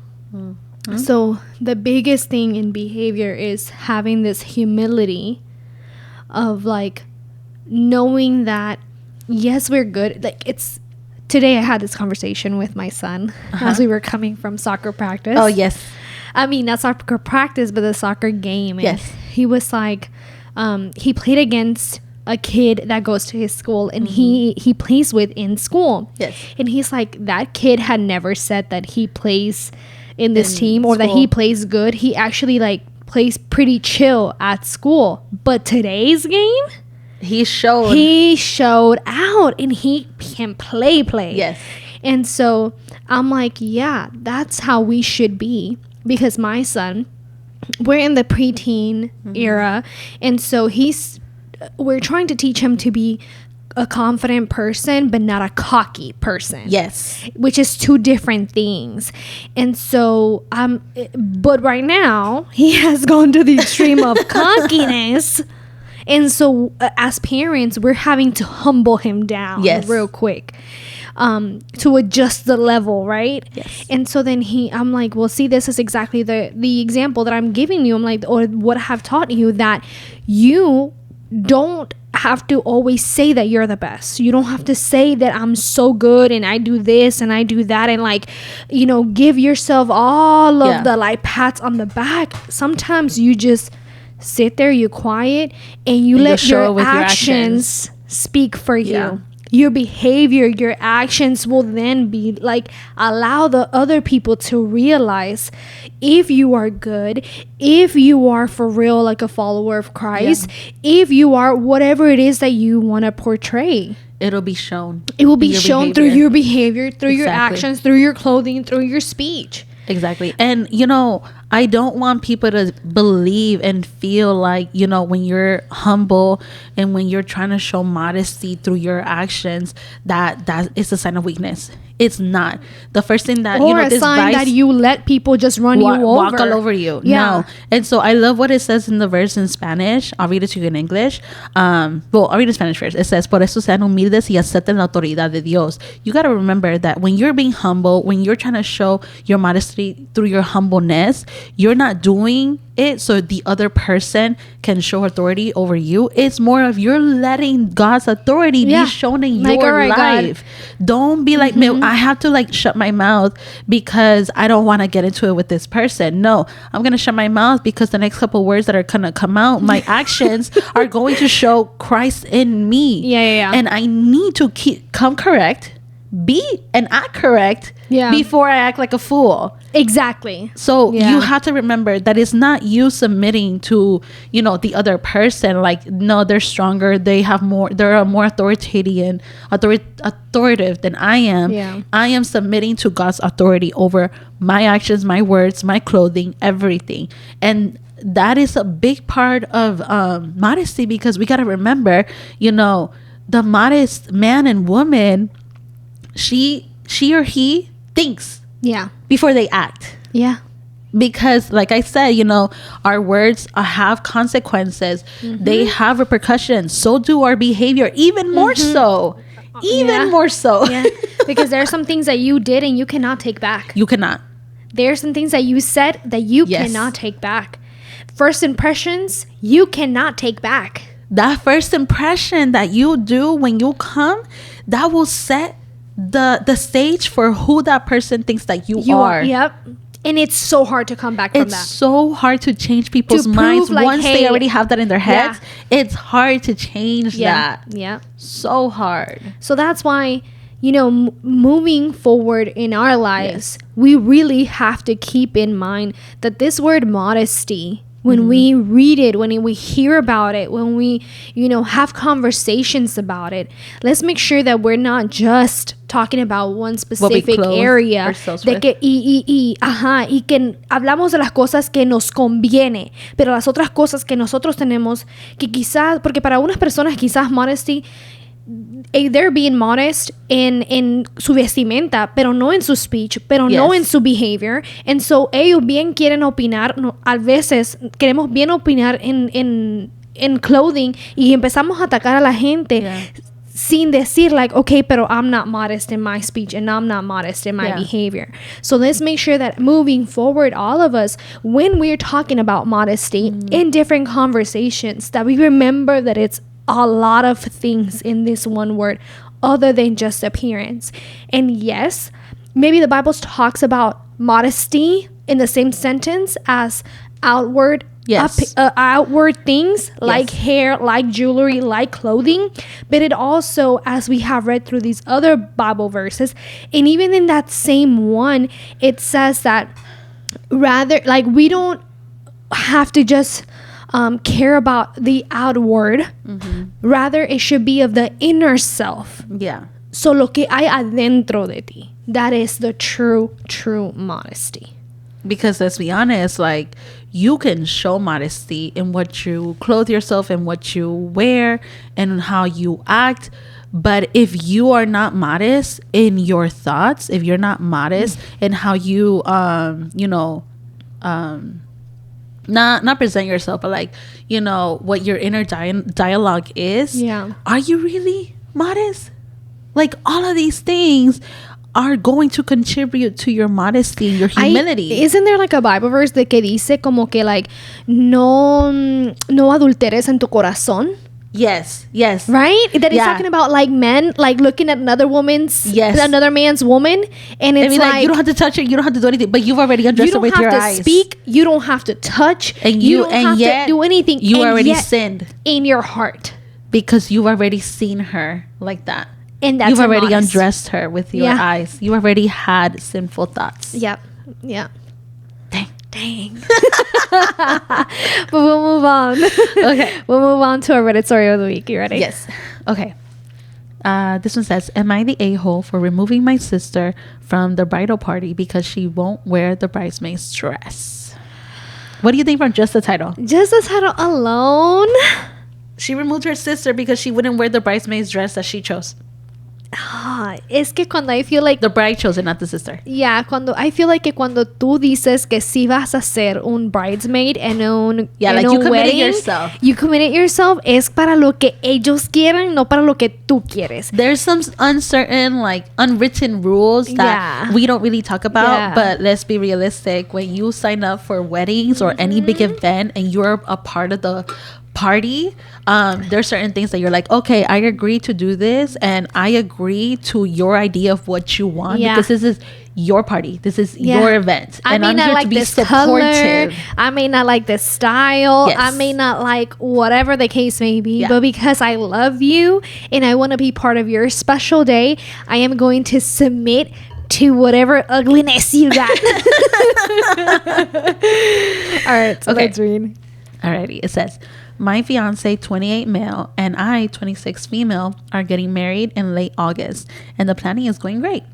So the biggest thing in behavior is having this humility of, like, knowing that, yes, we're good. Like, it's today I had this conversation with my son as we were coming from soccer practice. Oh, yes. I mean, not soccer practice, but the soccer game. And yes. He was like, he played against a kid that goes to his school and he plays with in school. Yes. And he's like, that kid had never said that he plays in this team or that he plays good. He actually, like, plays pretty chill at school. But today's game, he showed out and he can play. Yes. And so I'm like, yeah, that's how we should be, because my son, we're in the preteen era, and so we're trying to teach him to be a confident person but not a cocky person. Yes. Which is two different things. And so but right now he has gone to the extreme of cockiness. And so as parents, we're having to humble him down real quick to adjust the level, right? Yes. And so then I'm like, well, see, this is exactly the example that I'm giving you. I'm like, or what I have taught you, that you don't have to always say that you're the best. You don't have to say that I'm so good and I do this and I do that, and like, you know, give yourself all of the like pats on the back. Sometimes you just sit there, you quiet, and you let your actions speak for you. Your behavior, your actions will then be like, allow the other people to realize if you are good, if you are for real like a follower of Christ, if you are whatever it is that you want to portray. It'll be shown. It will be shown through your behavior, through your actions, through your clothing, through your speech. Exactly. And, you know, I don't want people to believe and feel like, you know, when you're humble and when you're trying to show modesty through your actions, that is a sign of weakness. It's not. The first thing that, or you know, a sign that you let people just run you over. Walk all over you. Yeah. No. And so I love what it says in the verse in Spanish. I'll read it to you in English. Well, I'll read it in Spanish first. It says, por eso sean humildes y acepten la autoridad de Dios. You got to remember that when you're being humble, when you're trying to show your modesty through your humbleness, you're not doing it so the other person can show authority over you. It's more of you're letting God's authority be shown in like, your life. God. Don't be like, I have to like shut my mouth because I don't want to get into it with this person. No, I'm going to shut my mouth because the next couple words that are going to come out, my actions are going to show Christ in me. Yeah. And I need to come correct, be and act correct before I act like a fool. Exactly. So you have to remember that it's not you submitting to, you know, the other person. Like, no, they're stronger. They're more authoritative than I am. Yeah. I am submitting to God's authority over my actions, my words, my clothing, everything. And that is a big part of modesty, because we got to remember, you know, the modest man and woman, she or he thinks before they act. Because like I said, you know, our words have consequences. They have repercussions. So do our behavior, even more so. More so. Because there are some things that you did and you cannot take back. You cannot. There are some things that you said that you cannot take back. First impressions, you cannot take back. That first impression that you do when you come, that will set the stage for who that person thinks that you are. Yep. And it's so hard to come back from that. It's so hard to change people's minds like, once they already have that in their heads. It's hard to change that. Yeah. So hard. So that's why, you know, moving forward in our lives, we really have to keep in mind that this word modesty, when we read it, when we hear about it, when we, you know, have conversations about it, let's make sure that we're not just talking about one specific area. De que y que hablamos de las cosas que nos conviene, pero las otras cosas que nosotros tenemos, que quizás, porque para unas personas quizás modesty, they're being modest en su vestimenta, pero no en su speech, pero no en su behavior. And so ellos bien quieren opinar, a veces queremos bien opinar en clothing y empezamos a atacar a la gente sin decir like, okay, pero I'm not modest in my speech and I'm not modest in my behavior. So let's make sure that moving forward, all of us, when we're talking about modesty in different conversations, that we remember that it's a lot of things in this one word other than just appearance. And yes, maybe the Bible talks about modesty in the same sentence as outward outward things like hair, like jewelry, like clothing, but it also, as we have read through these other Bible verses, and even in that same one, it says that rather, like, we don't have to just care about the outward. Rather, it should be of the inner self. So lo que hay adentro de ti, that is the true modesty. Because let's be honest, like, you can show modesty in what you clothe yourself and what you wear and how you act. But if you are not modest in your thoughts, if you're not modest in how you, not present yourself, but like, you know, what your inner dialogue is. Are you really modest? Like, all of these things are going to contribute to your modesty and your humility. Isn't there like a Bible verse de que dice como que like no adulteres en tu corazón? Yes. Right? That he's Yeah. talking about like men like looking at another man's woman, and it's like you don't have to touch her, you don't have to do anything, but you've already you undressed her don't with have your to eyes. speak, you don't have to touch, And you don't have yet to do anything. You and already yet, sinned in your heart. because you've already seen her like that. And that's you've already immodest. undressed her with your eyes. You already had sinful thoughts. Yep. Dang. But we'll move on. Okay. We'll move on to our Reddit story of the week. You ready? Yes. Okay. This one says, am I the a-hole for removing my sister from the bridal party because she won't wear the bridesmaid's dress? What do you think from just the title? Just the title alone. She removed her sister because she wouldn't wear the bridesmaid's dress that she chose. Es que cuando I feel like The bride chose it, not the sister. cuando I feel like que cuando tú dices que sí vas a ser un bridesmaid en un like un you committed wedding, yourself. You committed yourself. Es para lo que ellos quieren, no para lo que tú quieres. There's some uncertain, like unwritten rules that we don't really talk about. But let's be realistic. When you sign up for weddings or any big event and you're a part of the party, there's certain things that you're like, okay, I agree to do this, and I agree to your idea of what you want because this is your party, this is your event, I and may I'm not here like to be this supportive. color, I may not like this style, Yes. I may not like whatever the case may be, Yeah. but because I love you and I want to be part of your special day, I am going to submit to whatever ugliness you got. All right, so let's read. Alrighty, it says, my fiance, 28 male, and I, 26 female, are getting married in late August, and the planning is going great.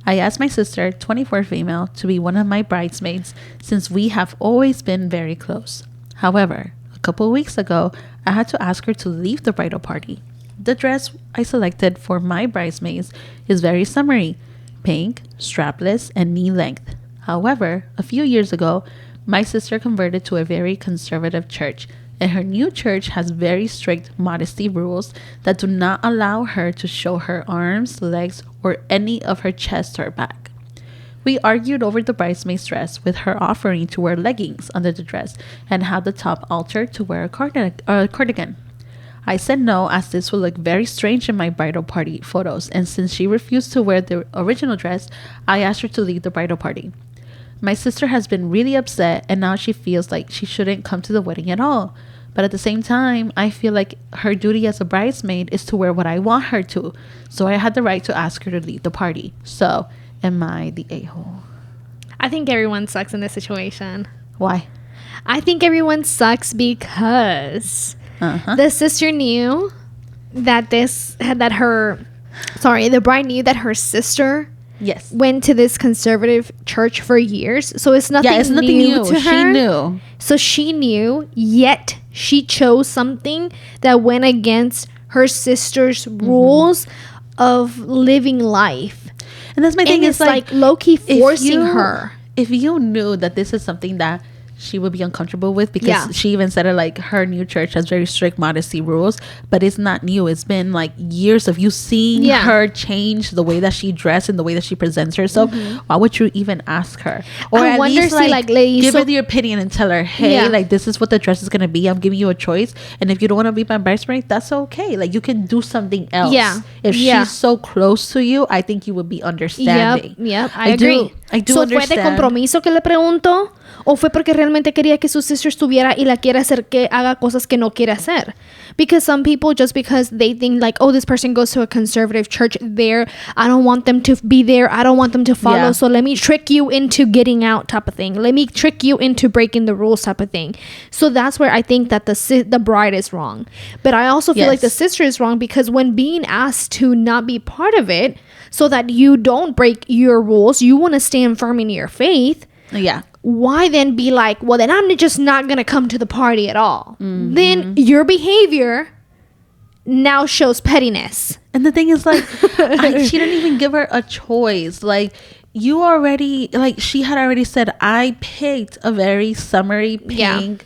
I asked my sister, 24 female, to be one of my bridesmaids since we have always been very close. However, a couple of weeks ago, I had to ask her to leave the bridal party. The dress I selected for my bridesmaids is very summery, pink, strapless, and knee length. However, a few years ago, my sister converted to a very conservative church, and her new church has very strict modesty rules that do not allow her to show her arms, legs, or any of her chest or back. We argued over the bridesmaid's dress, with her offering to wear leggings under the dress and have the top altered to wear a cardigan. I said no, as this would look very strange in my bridal party photos, and since she refused to wear the original dress, I asked her to leave the bridal party. My sister has been really upset, and now she feels like she shouldn't come to the wedding at all. But at the same time, I feel like her duty as a bridesmaid is to wear what I want her to. So I had the right to ask her to leave the party. So, am I the a-hole? I think everyone sucks in this situation. Why? I think everyone sucks because the sister knew that the bride knew that her sister went to this conservative church for years, so it's nothing new to her. She knew. So she knew, yet she chose something that went against her sister's rules of living life. And that's my thing. It's like low-key forcing her. If you knew that this is something that she would be uncomfortable with, because she even said it, like her new church has very strict modesty rules, but it's not new. It's been like years of you seeing her change the way that she dressed and the way that she presents herself. Why would you even ask her? Or I at wonder, least give her the opinion and tell her, hey, like this is what the dress is going to be. I'm giving you a choice. And if you don't want to be my bridesmaid, that's okay. Like you can do something else. If she's so close to you, I think you would be understanding. Yep, I agree. I do So understand. ¿Fue de compromiso que le preguntó? ¿O fue porque realmente quería que su sister estuviera y la quiere hacer que haga cosas que no quiere hacer? Because some people, just because they think like, oh, this person goes to a conservative church there, I don't want them to be there, I don't want them to follow, so let me trick you into getting out type of thing. Let me trick you into breaking the rules type of thing. So that's where I think that the bride is wrong. But I also feel like the sister is wrong, because when being asked to not be part of it so that you don't break your rules, you want to stand firm in your faith. Why then be like, well, then I'm just not going to come to the party at all? Then your behavior now shows pettiness. And the thing is, like, she didn't even give her a choice. Like, she had already said, I picked a very summery pink,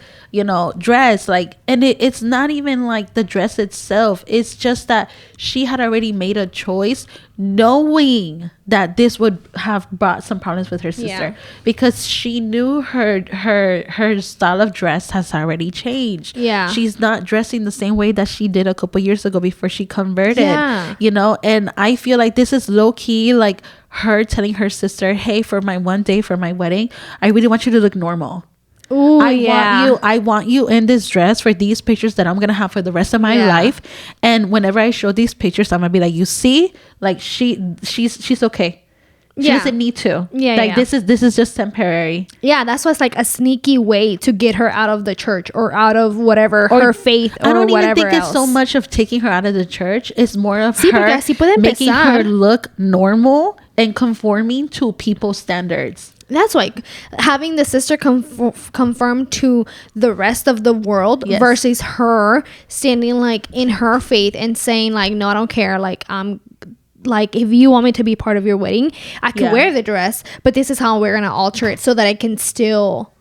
dress, like, and it's not even like the dress itself. It's just that she had already made a choice knowing that this would have brought some problems with her sister, because she knew her style of dress has already changed. She's not dressing the same way that she did a couple years ago before she converted. And I feel like this is low-key like her telling her sister, hey, for my one day for my wedding, I really want you to look normal. Ooh, I want you in this dress for these pictures that I'm gonna have for the rest of my life. And whenever I show these pictures, I'm gonna be like, you see, like she's okay. She doesn't need to. This is just temporary. That's what's like a sneaky way to get her out of the church or out of whatever her faith or whatever. I don't even think it's so much of taking her out of the church. It's more of her making her look normal and conforming to people's standards. That's like having the sister conform to the rest of the world versus her standing like in her faith and saying like, no, I don't care. Like, like, if you want me to be part of your wedding, I can wear the dress, but this is how we're gonna alter it so that I can still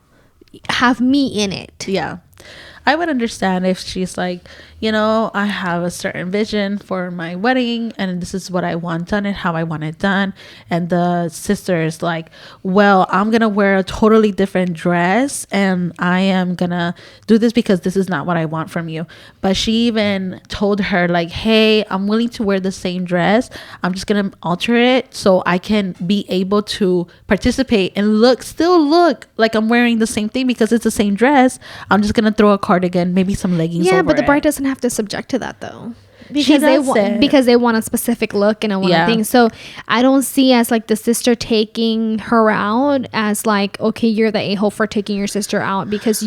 have me in it. I would understand if she's like, I have a certain vision for my wedding and this is what I want done and how I want it done. And the sister is like, well, I'm going to wear a totally different dress and I am going to do this because this is not what I want from you. But she even told her like, hey, I'm willing to wear the same dress. I'm just going to alter it so I can be able to participate and still look like I'm wearing the same thing because it's the same dress. I'm just going to throw a cardigan, maybe some leggings over but the bride doesn't have to subject to that though, because they want a specific look and a one thing. So I don't see as like the sister taking her out as like, okay, you're the a-hole for taking your sister out because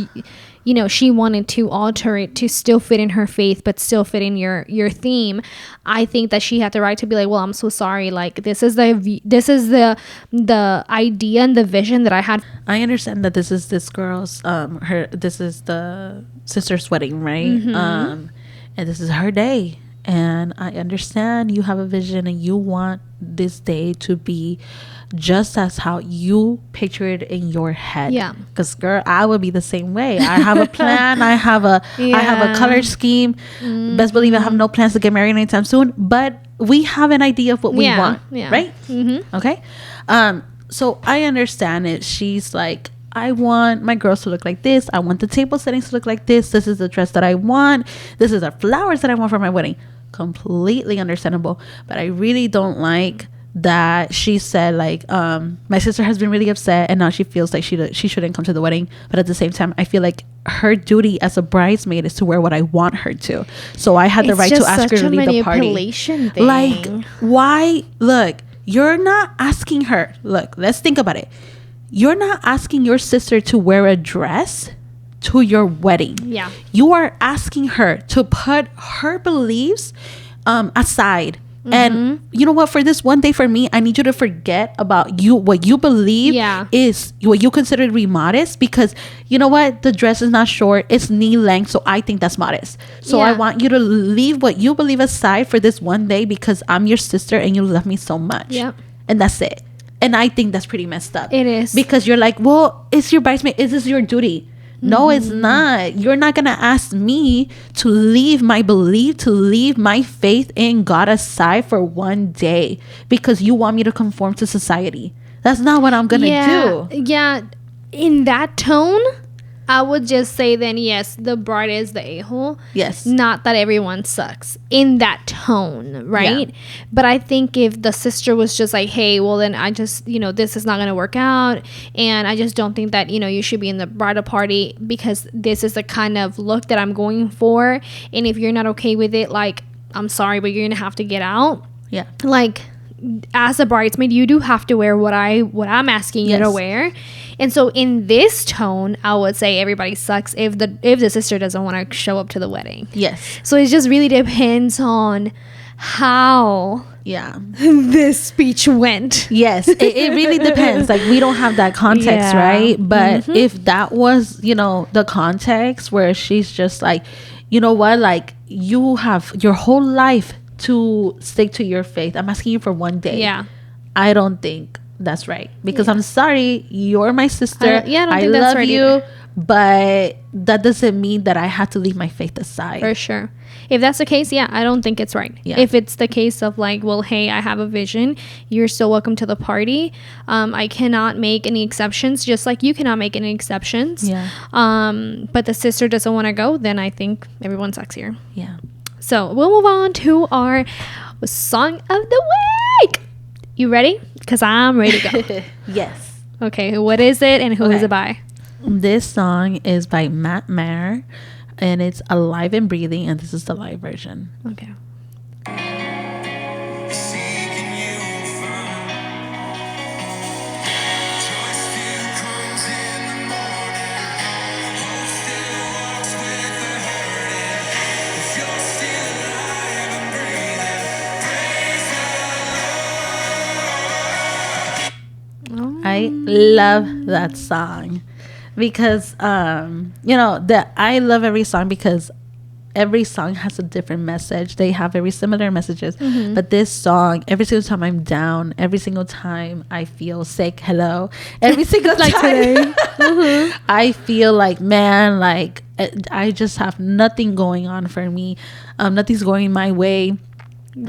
she wanted to alter it to still fit in her faith but still fit in your theme. I think that she had the right to be like, well, I'm so sorry, like this is the idea and the vision that I had. I understand that this is this girl's this is the sister's wedding, right? And this is her day, and I understand you have a vision and you want this day to be just as how you picture it in your head. Because girl, I would be the same way. I have a plan. I have a color scheme. Best believe I have no plans to get married anytime soon, but we have an idea of what we want, right? Okay. So I understand it. She's like, I want my girls to look like this. I want the table settings to look like this. This is the dress that I want. This is the flowers that I want for my wedding. Completely understandable. But I really don't like that she said like, my sister has been really upset and now she feels like she shouldn't come to the wedding. But at the same time, I feel like her duty as a bridesmaid is to wear what I want her to. So I had the right to ask her to leave the party. Thing. Like, why? Look, you're not asking her. Look, let's think about it. You're not asking your sister to wear a dress to your wedding. You are asking her to put her beliefs aside. And you know what? For this one day for me, I need you to forget about what you believe is what you consider to be modest, because you know what? The dress is not short. It's knee length. So I think that's modest. So I want you to leave what you believe aside for this one day because I'm your sister and you love me so much. And that's it. And I think that's pretty messed up. It is. Because you're like, well, it's your bridesmaid. Is this your duty? No, it's not. You're not going to ask me to leave my belief, to leave my faith in God aside for one day because you want me to conform to society. That's not what I'm going to do. Yeah. In that tone, I would just say then, yes, the bride is the a-hole. Yes. Not that everyone sucks. In that tone, right? But I think if the sister was just like, hey, well, then I just, this is not going to work out. And I just don't think that, you should be in the bridal party because this is the kind of look that I'm going for. And if you're not okay with it, like, I'm sorry, but you're going to have to get out. Like, as a bridesmaid, you do have to wear what I'm asking you to wear. And so in this tone, I would say everybody sucks if the sister doesn't want to show up to the wedding. So it just really depends on how this speech went. It really depends. Like, we don't have that context, right? But if that was, the context where she's just like, you know what, like, you have your whole life to stick to your faith. I'm asking you for one day. I don't think that's right. Because Yeah. I'm sorry, you're my sister. I don't I think that's love right you, either. but that doesn't mean that I have to leave my faith aside. For sure. If that's the case, yeah, I don't think it's right. Yeah. If it's the case of like, well, hey, I have a vision, you're still welcome to the party. I cannot make any exceptions, just like you cannot make any exceptions. Yeah. But the sister doesn't want to go, then I think everyone's sexier. Yeah. So we'll move on to our song of the week. You ready? Because I'm ready to go. Yes. Okay, what is it and who is Okay. it by? This song is by Matt Maher, and it's Alive and Breathing, and this is the live version. Okay. Seeking you found. Joy still comes in the morning. Hope still walks with the hurting. If you're still alive and breathing, praise I love that song because I love every song because every song has a different message. They have very similar messages, but this song, every single time I'm down, every single time I feel sick, every single Like time today. I feel like, man, like I just have nothing going on for me. Nothing's going my way.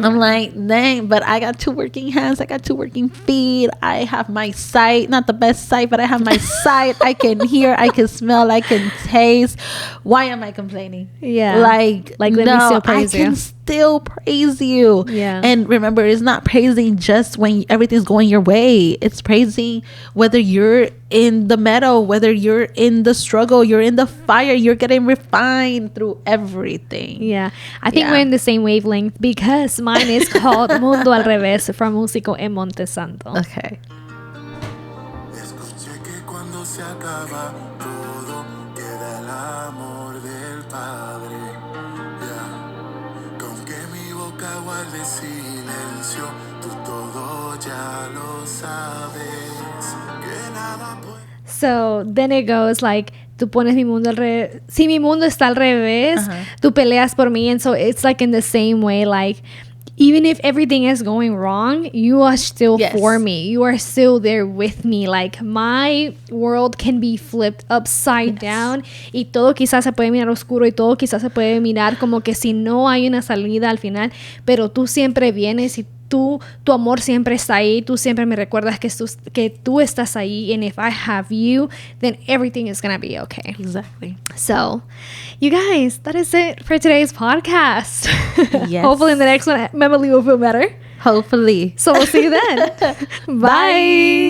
I'm like, dang, but I got two working hands. I got two working feet. I have my sight, not the best sight, but I have my sight. I can hear, I can smell, I can taste. Why am I complaining? Yeah. Like Let me no, still praise I can you. still praise you. Yeah. And remember, it's not praising just when everything's going your way. It's praising whether you're in the meadow, whether you're in the struggle, you're in the fire, you're getting refined through everything. Yeah, I think Yeah. we're in the same wavelength because mine is called Mundo al Revés from Músico en Montesanto. Okay. Escuché que cuando se acaba todo, queda el amor del Padre. Yeah. Que aunque mi boca guarde silencio, tú todo ya lo sabes. Que nada puede. So then it goes like, tú pones mi mundo al revés. Si mi mundo está al revés, tú peleas por mí. And so it's like in the same way, like, even if everything is going wrong, you are still Yes. for me. You are still there with me. Like, my world can be flipped upside down y todo quizás se puede mirar oscuro y todo quizás se puede mirar como que si no hay una salida al final, pero tú siempre vienes y tu amor siempre está ahí. Tú siempre me recuerdas que tú estás ahí. And if I have you, then everything is gonna be okay. Exactly. So, you guys, that is it for today's podcast. Yes. Hopefully in the next one, Emily will feel better. Hopefully. So we'll see you then. Bye.